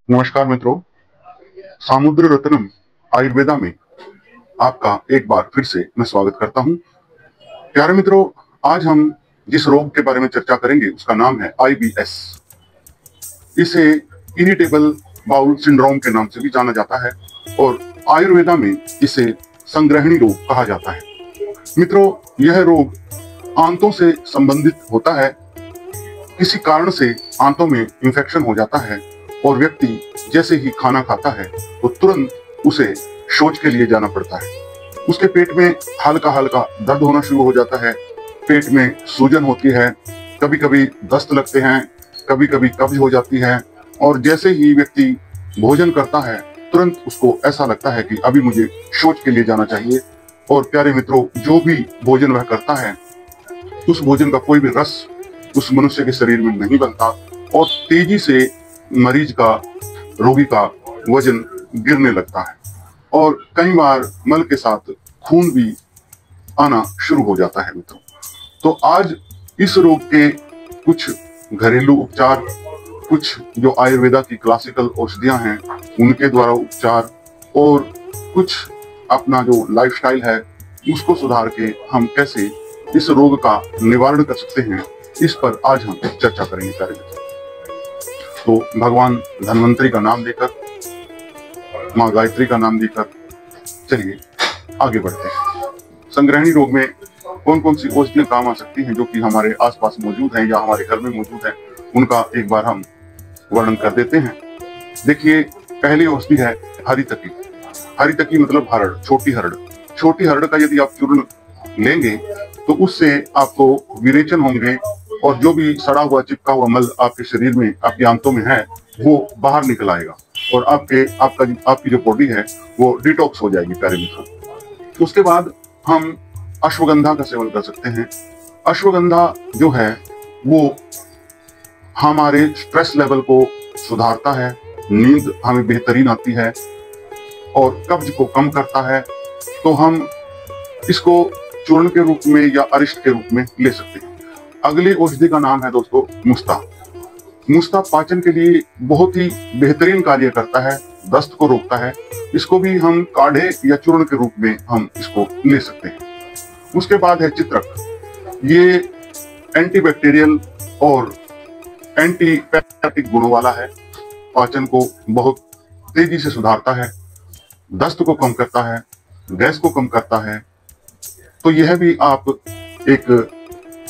नमस्कार मित्रों, सामुद्र रत्नम आयुर्वेदा में आपका एक बार फिर से मैं स्वागत करता हूं। प्यारे मित्रों, आज हम जिस रोग के बारे में चर्चा करेंगे उसका नाम है IBS। इसे इरिटेबल बाउल सिंड्रोम के नाम से भी जाना जाता है और आयुर्वेदा में इसे संग्रहणी रोग कहा जाता है। मित्रों, यह रोग आंतों से संबंधित होता है। किसी कारण से आंतों में इंफेक्शन हो जाता है और व्यक्ति जैसे ही खाना खाता है तो तुरंत उसे शौच के लिए जाना पड़ता है। उसके पेट में हल्का हल्का दर्द होना शुरू हो जाता है, पेट में सूजन होती है, कभी कभी दस्त लगते हैं, कभी कभी कब्ज हो जाती है और जैसे ही व्यक्ति भोजन करता है तुरंत उसको ऐसा लगता है कि अभी मुझे शौच के लिए जाना चाहिए। और प्यारे मित्रों, जो भी भोजन वह करता है उस भोजन का कोई भी रस उस मनुष्य के शरीर में नहीं बनता और तेजी से मरीज का, रोगी का वजन गिरने लगता है और कई बार मल के साथ खून भी आना शुरू हो जाता है मित्रों। तो आज इस रोग के कुछ घरेलू उपचार, कुछ जो आयुर्वेदा की क्लासिकल औषधियां हैं उनके द्वारा उपचार और कुछ अपना जो लाइफस्टाइल है उसको सुधार के हम कैसे इस रोग का निवारण कर सकते हैं, इस पर आज हम चर्चा करेंगे प्यारे मित्रों। तो भगवान धन्वंतरी का नाम लेकर, माँ गायत्री का नाम लेकर चलिए आगे बढ़ते हैं। संग्रहणी रोग में कौन कौन सी औषधियां काम आ सकती हैं जो कि हमारे आसपास मौजूद हैं या हमारे घर में मौजूद हैं, उनका एक बार हम वर्णन कर देते हैं। देखिए, पहली औषधि है हरितकी। हरितकी मतलब हरड़, छोटी हरड़। छोटी हरड़ का यदि आप चूर्ण लेंगे तो उससे आपको विरेचन होंगे और जो भी सड़ा हुआ चिपका हुआ मल आपके शरीर में, आपकी आंतों में है, वो बाहर निकल आएगा और आपकी जो बॉडी है वो डिटॉक्स हो जाएगी प्यारे मित्रों। उसके बाद हम अश्वगंधा का सेवन कर सकते हैं। अश्वगंधा जो है वो हमारे स्ट्रेस लेवल को सुधारता है, नींद हमें बेहतरीन आती है और कब्ज को कम करता है। तो हम इसको चूर्ण के रूप में या अरिष्ट के रूप में ले सकते हैं। अगली औषधि का नाम है दोस्तों मुस्ता। मुस्ता पाचन के लिए बहुत ही बेहतरीन कार्य करता है, दस्त को रोकता है। इसको भी हम काढ़े या चूर्ण के रूप में हम इसको ले सकते हैं। उसके बाद है चित्रक। ये एंटीबैक्टीरियल और एंटीपैथेटिक गुणों वाला है, पाचन को बहुत तेजी से सुधारता है, दस्त को कम करता है, गैस को कम करता है। तो यह भी आप एक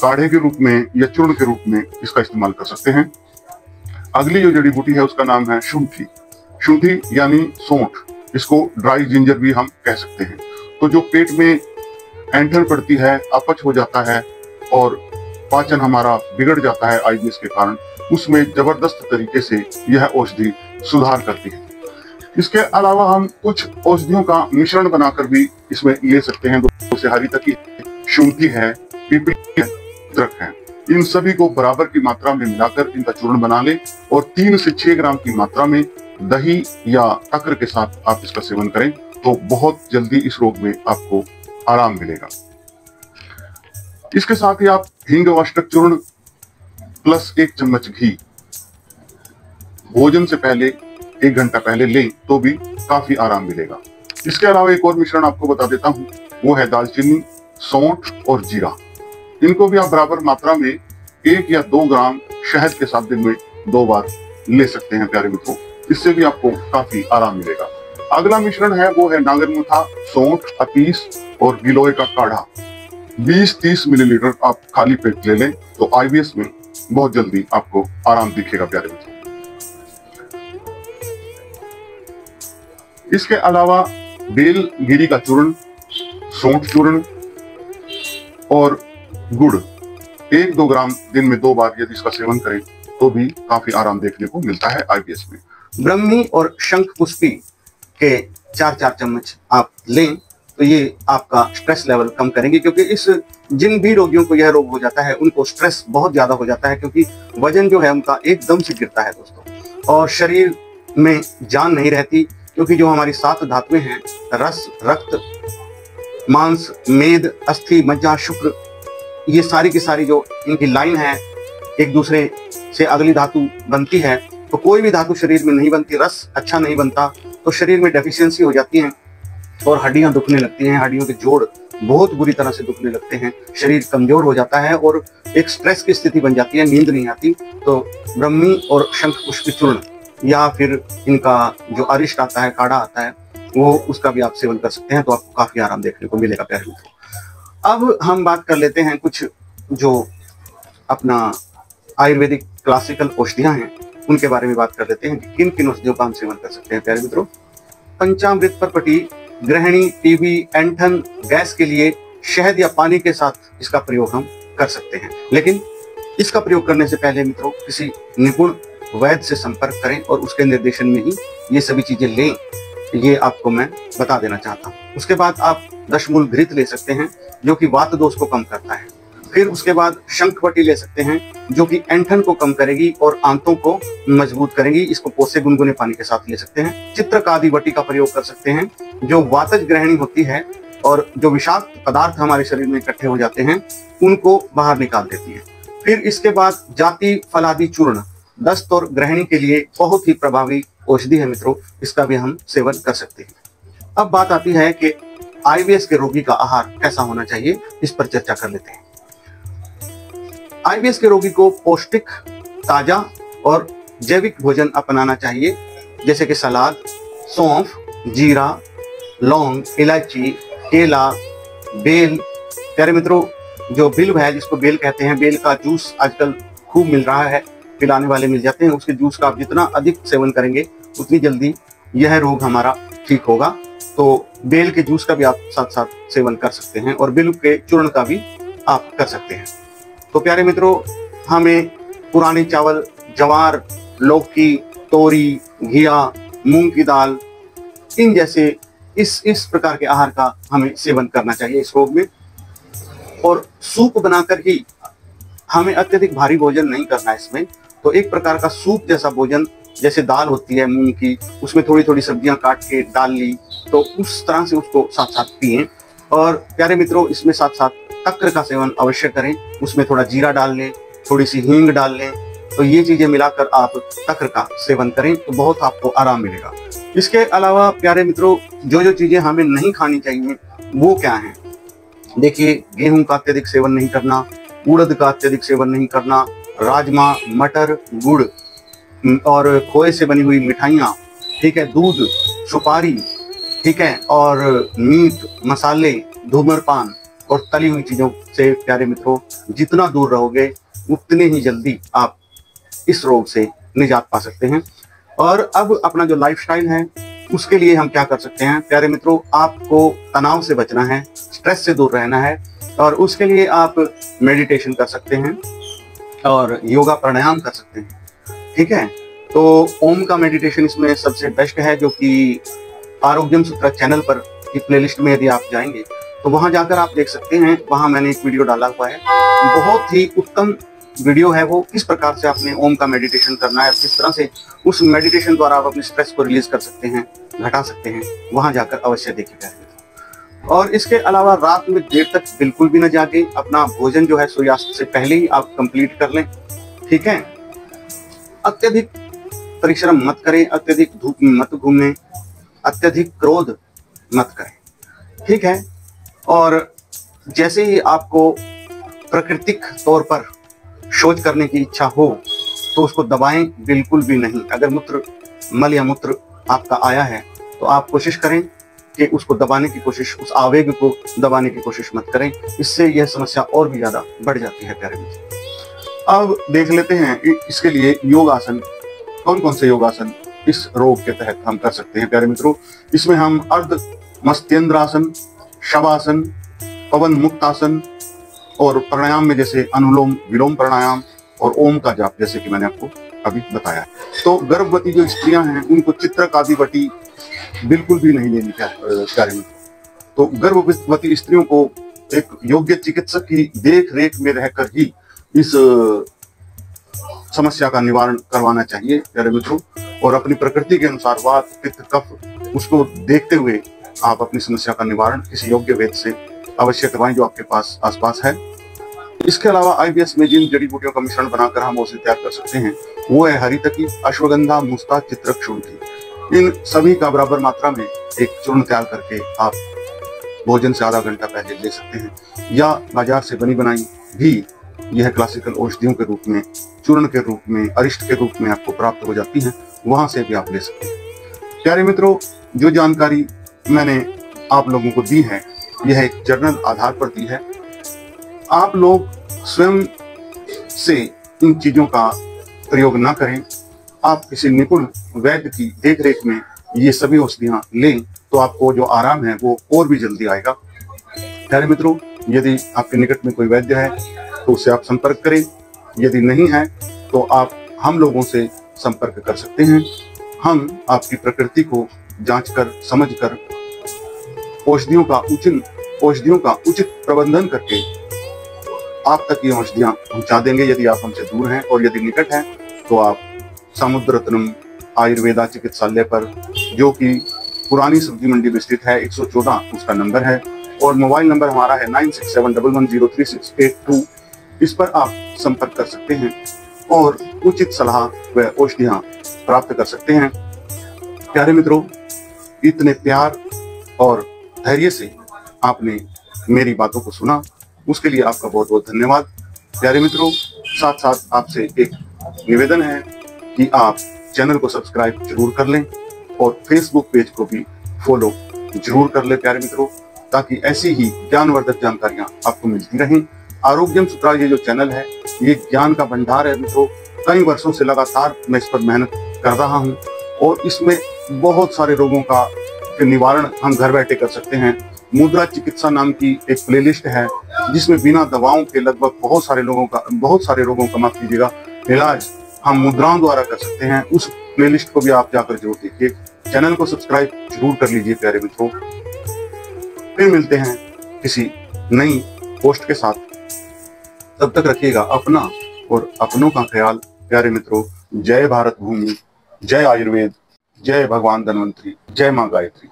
काढ़े के रूप में या चूर्ण के रूप में इसका इस्तेमाल कर सकते हैं। अगली जो जड़ी बूटी है उसका नाम है शुंठी। शुंठी यानी सौंठ, इसको ड्राई जिंजर भी हम कह सकते हैं। तो जो पेट में ऐंठन पड़ती है, अपच हो जाता है और पाचन हमारा बिगड़ जाता है IBS के कारण, उसमें जबरदस्त तरीके से यह औषधि सुधार करती है। इसके अलावा हम कुछ औषधियों का मिश्रण बनाकर भी इसमें ले सकते हैं। जैसे हरितकी, शुंठी है, पीपली है, चित्रक है। इन सभी को बराबर की मात्रा में मिलाकर इनका चूर्ण बना लें और 3 से 6 ग्राम की मात्रा में दही या तक्र के साथ आप इसका सेवन करें तो बहुत जल्दी इस रोग में आपको आराम मिलेगा। इसके साथ ही आप हींग अष्टक चूर्ण प्लस 1 चम्मच घी भोजन से पहले 1 घंटा पहले लें तो भी काफी आराम मिलेगा। इसके अलावा एक और मिश्रण आपको बता देता हूं, वो है दालचीनी, सौंठ और जीरा। इनको भी आप बराबर मात्रा में 1 या 2 ग्राम शहद के साथ दिन में 2 बार ले सकते हैं प्यारे मित्रों। इससे भी आपको काफी आराम मिलेगा। अगला मिश्रण है वो है नागरमुथा, सौंठ, अतीस और गिलोय का काढ़ा। 20-30 मिलीलीटर आप खाली पेट ले लें तो IBS में बहुत जल्दी आपको आराम दिखेगा प्यारे मित्रों। इसके अलावा बेल गिरी का चूर्ण, सौंठ चूर्ण और गुड़ 1-2 ग्राम दिन में 2 बार यदि इसका सेवन करें तो भी काफी आराम देखने को मिलता है IBS में। ब्रह्मी और शंख पुष्पी के 4-4 चम्मच आप लें तो ये आपका स्ट्रेस लेवल कम करेंगे, क्योंकि इस जिन भी रोगियों को यह रोग हो जाता है उनको स्ट्रेस बहुत ज्यादा हो जाता है, क्योंकि वजन जो है उनका एकदम से गिरता है दोस्तों और शरीर में जान नहीं रहती, क्योंकि जो हमारी 7 धातुएं हैं, रस, रक्त, मांस, मेद, अस्थि, मज्जा, शुक्र, ये सारी की सारी जो इनकी लाइन है एक दूसरे से अगली धातु बनती है तो कोई भी धातु शरीर में नहीं बनती, रस अच्छा नहीं बनता, तो शरीर में डेफिशिएंसी हो जाती है और हड्डियां दुखने लगती हैं, हड्डियों के जोड़ बहुत बुरी तरह से दुखने लगते हैं, शरीर कमजोर हो जाता है और एक स्ट्रेस की स्थिति बन जाती है, नींद नहीं आती। तो ब्रह्मी और शंख पुष्प चूर्ण या फिर इनका जो अरिष्ट आता है, काढ़ा आता है, वो उसका भी आप सेवन कर सकते हैं, तो आपको काफी आराम देखने को मिलेगा प्यारे मित्रों। अब हम बात कर लेते हैं कुछ जो अपना आयुर्वेदिक क्लासिकल औषधियां हैं उनके बारे में बात कर लेते हैं कि किन किन औषधियों का हम सेवन कर सकते हैं प्यारे मित्रों। पंचामृत पर पटी ग्रहणी, टीबी, ऐंठन, गैस के लिए शहद या पानी के साथ इसका प्रयोग हम कर सकते हैं, लेकिन इसका प्रयोग करने से पहले मित्रों किसी निपुण वैद्य से संपर्क करें और उसके निर्देशन में ही ये सभी चीजें लें, ये आपको मैं बता देना चाहता हूँ। उसके बाद आप दशमूल घृत ले सकते हैं जो कि वात दोष को कम करता है। फिर उसके बाद शंखवटी ले सकते हैं जो कि ऐंठन को कम करेगी और आंतों को मजबूत करेगी, इसको कोसे गुनगुने पानी के साथ ले सकते हैं। चित्रकादि वटी का प्रयोग कर सकते हैं जो वातज ग्रहणी होती है और जो विषाक्त पदार्थ हमारे शरीर में इकट्ठे हो जाते हैं उनको बाहर निकाल देती है। फिर इसके बाद जाति फलादि चूर्ण दस्त और ग्रहणी के लिए बहुत ही प्रभावी औषधि है मित्रों, इसका भी हम सेवन कर सकते हैं। अब बात आती है कि आईबीएस के रोगी का आहार कैसा होना चाहिए, इस पर चर्चा कर लेते हैं। आईबीएस के रोगी को पौष्टिक, ताजा और जैविक भोजन अपनाना चाहिए, जैसे कि सलाद, सौंफ, जीरा, लौंग, इलायची, केला, बेल। प्यारे मित्रों, जो बिल्व है जिसको बेल कहते हैं, बेल का जूस आजकल खूब मिल रहा है, पिलाने वाले मिल जाते हैं, उसके जूस का आप जितना अधिक सेवन करेंगे उतनी जल्दी यह रोग हमारा ठीक होगा। तो बेल के जूस का भी आप साथ साथ सेवन कर सकते हैं और बिल्व के चूर्ण का भी आप कर सकते हैं। तो प्यारे मित्रों, हमें पुराने चावल, जवार, लौकी, तोरी, घिया, मूंग की दाल, इन जैसे इस प्रकार के आहार का हमें सेवन करना चाहिए इस रोग में। और सूप बनाकर ही, हमें अत्यधिक भारी भोजन नहीं करना है इसमें, तो एक प्रकार का सूप जैसा भोजन, जैसे दाल होती है मूंग की, उसमें थोड़ी थोड़ी सब्जियां काट के डाल ली, तो उस तरह से उसको साथ साथ पिएं। और प्यारे मित्रों, इसमें साथ साथ तक्र का सेवन अवश्य करें, उसमें थोड़ा जीरा डाल लें, थोड़ी सी हींग डाल लें, तो ये चीजें मिलाकर आप तक्र का सेवन करें तो बहुत आपको आराम मिलेगा। इसके अलावा प्यारे मित्रों, जो जो चीजें हमें नहीं खानी चाहिए वो क्या है, देखिए, गेहूं का अत्यधिक सेवन नहीं करना, उड़द का अत्यधिक सेवन नहीं करना, राजमा, मटर, गुड़ और खोए से बनी हुई मिठाइयाँ, ठीक है, दूध, सुपारी, ठीक है, और मीट, मसाले, धूम्रपान और तली हुई चीजों से प्यारे मित्रों जितना दूर रहोगे उतने ही जल्दी आप इस रोग से निजात पा सकते हैं। और अब अपना जो लाइफस्टाइल है उसके लिए हम क्या कर सकते हैं प्यारे मित्रों, आपको तनाव से बचना है, स्ट्रेस से दूर रहना है, और उसके लिए आप मेडिटेशन कर सकते हैं और योगा प्राणायाम कर सकते हैं, ठीक है। तो ओम का मेडिटेशन इसमें सबसे बेस्ट है, जो कि आरोग्यम सूत्र चैनल पर की प्लेलिस्ट में यदि आप जाएंगे तो वहां जाकर आप देख सकते हैं, वहां मैंने एक वीडियो डाला हुआ है, बहुत ही उत्तम वीडियो है वो, किस प्रकार से आपने ओम का मेडिटेशन करना है, किस तरह से उस मेडिटेशन द्वारा आप अपने स्ट्रेस को रिलीज कर सकते हैं, घटा सकते हैं, वहां जाकर अवश्य देखिएगा। और इसके अलावा रात में देर तक बिल्कुल भी न जागे, अपना भोजन जो है सूर्यास्त से पहले ही आप कंप्लीट कर लें, ठीक है। अत्यधिक परिश्रम मत करें, अत्यधिक धूप में मत घूमें, अत्यधिक क्रोध मत करें, ठीक है। और जैसे ही आपको प्राकृतिक तौर पर शौच करने की इच्छा हो तो उसको दबाएं बिल्कुल भी नहीं। अगर मूत्र, मल या मूत्र आपका आया है तो आप कोशिश करें कि उसको दबाने की कोशिश, उस आवेग को दबाने की कोशिश मत करें, इससे यह समस्या और भी ज्यादा बढ़ जाती है प्यारे मित्र। अब देख लेते हैं इसके लिए योगासन, कौन कौन से योगासन इस रोग के तहत हम कर सकते हैं प्यारे मित्रों। इसमें हम अर्ध मस्त्येंद्रासन, शवासन, पवन मुक्तासन और प्राणायाम में जैसे अनुलोम विलोम प्राणायाम और ओम का जाप, जैसे कि मैंने आपको अभी बताया। तो गर्भवती जो स्त्रियां हैं उनको चित्रकादि वटी बिल्कुल भी नहीं लेनी चाहिए। तो गर्भवती स्त्रियों को एक योग्य चिकित्सक की देख रेख में रहकर ही इस समस्या का निवारण करवाना चाहिए प्यारे मित्रों। और अपनी प्रकृति के अनुसार वात, पित्त, कफ, उसको देखते हुए आप अपनी समस्या का निवारण किसी योग्य वैद्य से अवश्य करवाएं जो आपके पास आसपास है। इसके अलावा आईबीएस में जिन जड़ी बूटियों का मिश्रण बनाकर हम औषधि तैयार कर सकते हैं वो है हरितकी, अश्वगंधा, मुस्ता, चित्रक, शुंठी। इन सभी का बराबर मात्रा में एक चूर्ण तैयार करके आप भोजन से आधा घंटा पहले ले सकते हैं, या बाजार से बनी बनाई भी यह क्लासिकल औषधियों के रूप में, चूर्ण के रूप में, अरिष्ट के रूप में आपको प्राप्त हो जाती हैं, वहां से भी आप ले सकते हैं। प्यारे मित्रों, जो जानकारी मैंने आप लोगों को दी है यह एक जर्नल आधार पर दी है। आप लोग स्वयं से इन चीजों का प्रयोग ना करें। आप किसी निपुण वैद्य की देखरेख में ये सभी औषधियां लें तो आपको जो आराम है वो और भी जल्दी आएगा। प्यारे मित्रों, यदि आपके निकट में कोई वैद्य है तो उससे आप संपर्क करें, यदि नहीं है तो आप हम लोगों से संपर्क कर सकते हैं। हम आपकी प्रकृति को जांचकर समझकर औषधियों का उचित प्रबंधन करके आप तक ये औषधियां पहुंचा देंगे, यदि आप हमसे दूर हैं। और यदि निकट हैं तो आप समुद्र रत्नम आयुर्वेदा चिकित्सालय पर, जो कि पुरानी सब्जी मंडी में स्थित है, 114 उसका नंबर है, और मोबाइल नंबर हमारा है 9671103682। इस पर आप संपर्क कर सकते हैं और उचित सलाह व औषधियां प्राप्त कर सकते हैं। प्यारे मित्रों, इतने प्यार और धैर्य से आपने मेरी बातों को सुना, उसके लिए आपका बहुत बहुत धन्यवाद। प्यारे मित्रों, साथ साथ आपसे एक निवेदन है कि आप चैनल को सब्सक्राइब जरूर कर लें और फेसबुक पेज को भी फॉलो जरूर कर लें प्यारे मित्रों, ताकि ऐसी ही ज्ञानवर्धक जानकारियां आपको मिलती रहें। आरोग्यम सूत्रा ये जो चैनल है ये ज्ञान का भंडार है मित्रों। कई वर्षों से लगातार मैं इस पर मेहनत कर रहा हूं और इसमें बहुत सारे रोगों का निवारण हम घर बैठे कर सकते हैं। मुद्रा चिकित्सा नाम की एक प्लेलिस्ट है जिसमें बिना दवाओं के लगभग बहुत सारे रोगों का माफ कीजिएगा इलाज हम मुद्राओं द्वारा कर सकते हैं। उस प्लेलिस्ट को भी आप जाकर जरूर देखिए। चैनल को सब्सक्राइब जरूर कर लीजिए प्यारे मित्रों। फिर मिलते हैं किसी नई पोस्ट के साथ। तब तक रखिएगा अपना और अपनों का ख्याल प्यारे मित्रों। जय भारत भूमि, जय आयुर्वेद, जय भगवान धन्वंतरी, जय मां गायत्री।